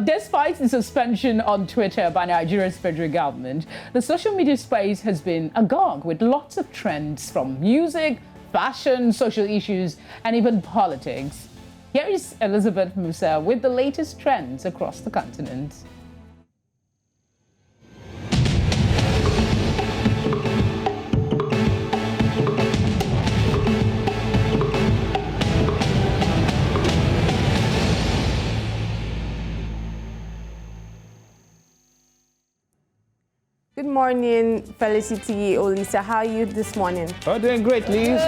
Despite the suspension on Twitter by Nigeria's federal government, the social media space has been agog with lots of trends from music, fashion, social issues, and even politics. Here is Elizabeth Musa with the latest trends across the continent. Good morning, Felicity, Olisa. How are you this morning? Oh, doing great, Liz.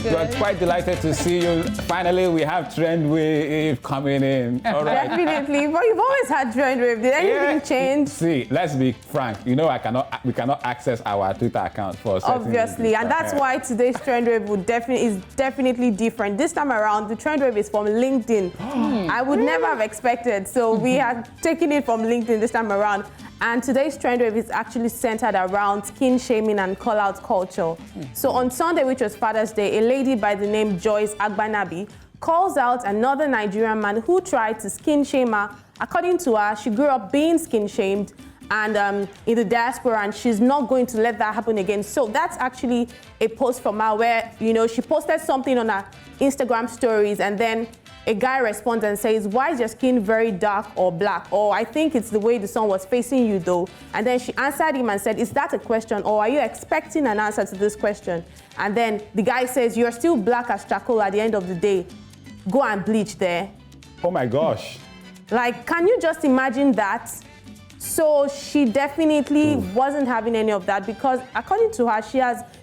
We're quite delighted to see you. Finally, we have Trendwave coming in. All right. Definitely. But you've always had Trendwave. Did anything change? See, let's be frank. You know, we cannot access our Twitter account for certain Obviously, reasons. and that's why today's Trendwave is definitely different. This time around, the Trendwave is from LinkedIn. I would never have expected. So we are taking it from LinkedIn this time around. And today's Trendwave is actually centered around skin shaming and call-out culture. So on Sunday, which was Father's Day, a lady by the name Joyce Agbanabi calls out another Nigerian man who tried to skin shame her. According to her, she grew up being skin shamed and in the diaspora, and she's not going to let that happen again. So that's actually a post from her where, you know, she posted something on her Instagram stories, and then a guy responds and says, "Why is your skin very dark or black?" Or, "I think it's the way the sun was facing you though." And then she answered him and said, "Is that a question, or are you expecting an answer to this question?" And then the guy says, "You're still black as charcoal at the end of the day. Go and bleach there." Oh my gosh. Like, can you just imagine that? So she definitely wasn't having any of that, because according to her,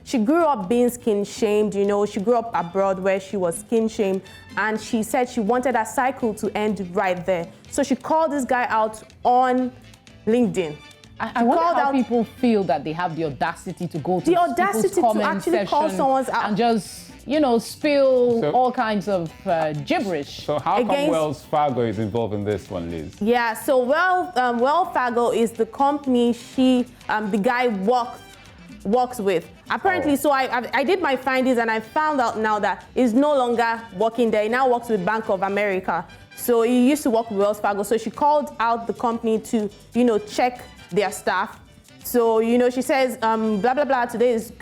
she grew up being skin shamed. You know, she grew up abroad where she was skin shamed, and she said she wanted her cycle to end right there. So she called this guy out on LinkedIn. I wonder how people feel that they have the audacity to go to the audacity people's to comment actually call someone's out and just, you know, spill all kinds of gibberish. So how come Wells Fargo is involved in this one, Liz? Yeah, so Wells Fargo is the company the guy works with. Apparently, so I did my findings and I found out now that he's no longer working there. He now works with Bank of America. So he used to work with Wells Fargo. So she called out the company to, you know, check their staff. So, you know, she says, blah, blah, blah, today is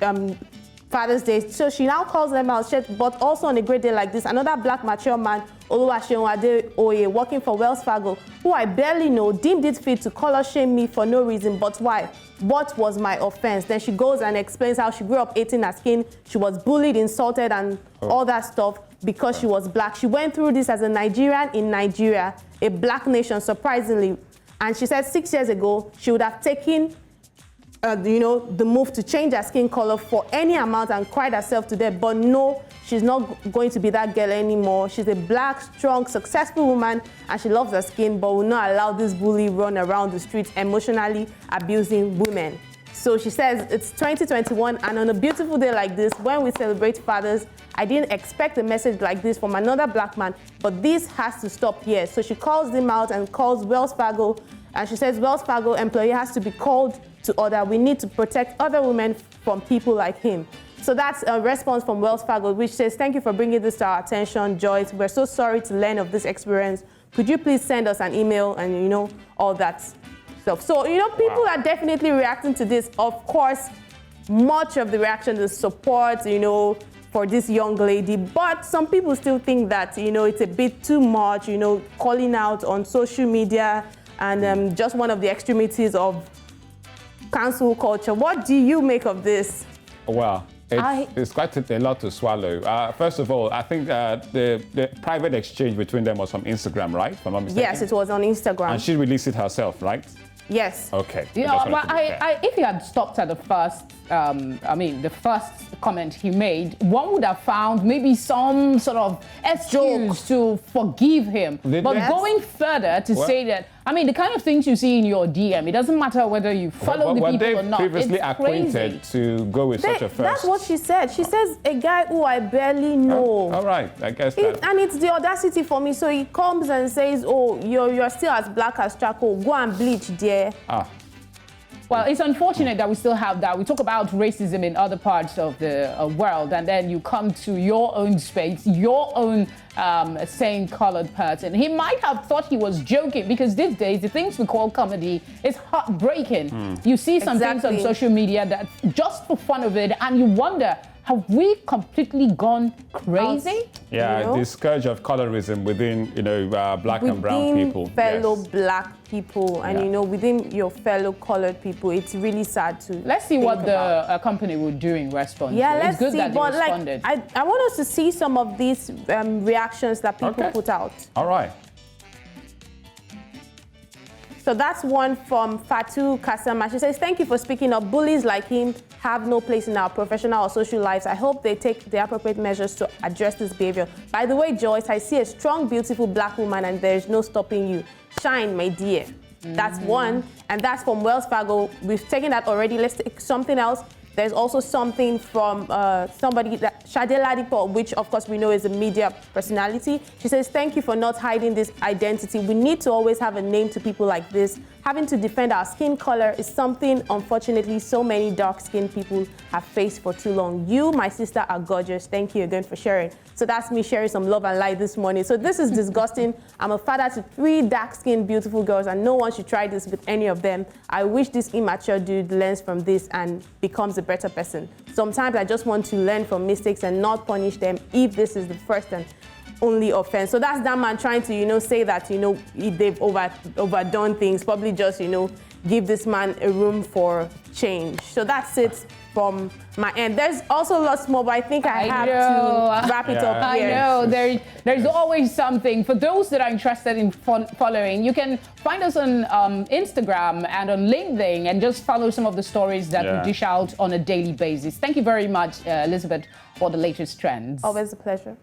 Father's Day. So she now calls them out, but also on a great day like this, another black mature man, Oluwaseun Oye, working for Wells Fargo, who I barely know, deemed it fit to color shame me for no reason. But why? What was my offense? Then she goes and explains how she grew up hating her skin. She was bullied, insulted, and all that stuff because she was black. She went through this as a Nigerian in Nigeria, a black nation, surprisingly. And she said 6 years ago, she would have taken you know, the move to change her skin color for any amount and cried herself to death. But no, she's not going to be that girl anymore. She's a black, strong, successful woman, and she loves her skin, but will not allow this bully run around the streets emotionally abusing women. So she says it's 2021, and on a beautiful day like this, when we celebrate fathers, I didn't expect a message like this from another black man, but this has to stop here. So she calls him out and calls Wells Fargo, and she says Wells Fargo employee has to be called to order. We need to protect other women from people like him. So that's a response from Wells Fargo, which says, "Thank you for bringing this to our attention, Joyce. We're so sorry to learn of this experience. Could you please send us an email?" And, you know, all that stuff. So, you know, people are definitely reacting to this. Of course, much of the reaction is support, you know, for this young lady. But some people still think that, you know, it's a bit too much, you know, calling out on social media and just one of the extremities of cancel culture. What do you make of this? Well, it's quite a lot to swallow. First of all, I think the private exchange between them was from Instagram, right? If I'm not mistaken. Yes, it was on Instagram. And she released it herself, right? Yes. Okay. You know, but if he had stopped at the first, the first comment he made, one would have found maybe some sort of excuse to forgive him. But going further to say that, I mean, the kind of things you see in your DM, it doesn't matter whether you follow the people or not. Were they previously acquainted to go with such a first? That's what she said. She says, a guy who I barely know. All right, I guess And it's the audacity for me. So he comes and says, "Oh, you're still as black as charcoal. Go and bleach there." Well, it's unfortunate that we still have that. We talk about racism in other parts of the world, and then you come to your own space, your own same colored person. He might have thought he was joking, because these days the things we call comedy is heartbreaking. You see some things on social media that just for fun of it, and you wonder, have we completely gone crazy? Yeah, the scourge of colorism within, black and brown people. Fellow black people, and within your fellow colored people, it's really sad to. Let's see what the company will do in response. Yeah, it's let's good see. that they But responded. I want us to see some of these reactions that people put out. All right. So that's one from Fatu Kasama. She says, thank you for speaking up. Bullies like him have no place in our professional or social lives. I hope they take the appropriate measures to address this behavior. By the way, Joyce, I see a strong, beautiful black woman, and there's no stopping you. Shine, my dear. That's one. And that's from Wells Fargo. We've taken that already. Let's take something else. There's also something from somebody, that Shade Ladipo, which of course we know is a media personality. She says, thank you for not hiding this identity. We need to always have a name to people like this. Having to defend our skin color is something, unfortunately, so many dark-skinned people have faced for too long. You, my sister, are gorgeous. Thank you again for sharing. So that's me sharing some love and light this morning. So this is disgusting. I'm a father to 3 dark-skinned, beautiful girls, and no one should try this with any of them. I wish this immature dude learns from this and becomes a better person. Sometimes I just want to learn from mistakes and not punish them if this is the first and only offense. So that's that man trying to, say that, they've overdone things, probably just, give this man a room for change. So that's it from my end. There's also lots more, but I think I have to wrap it up here. I know, there's always something. For those that are interested in following, you can find us on Instagram and on LinkedIn, and just follow some of the stories that we dish out on a daily basis. Thank you very much, Elizabeth, for the latest trends. Always a pleasure.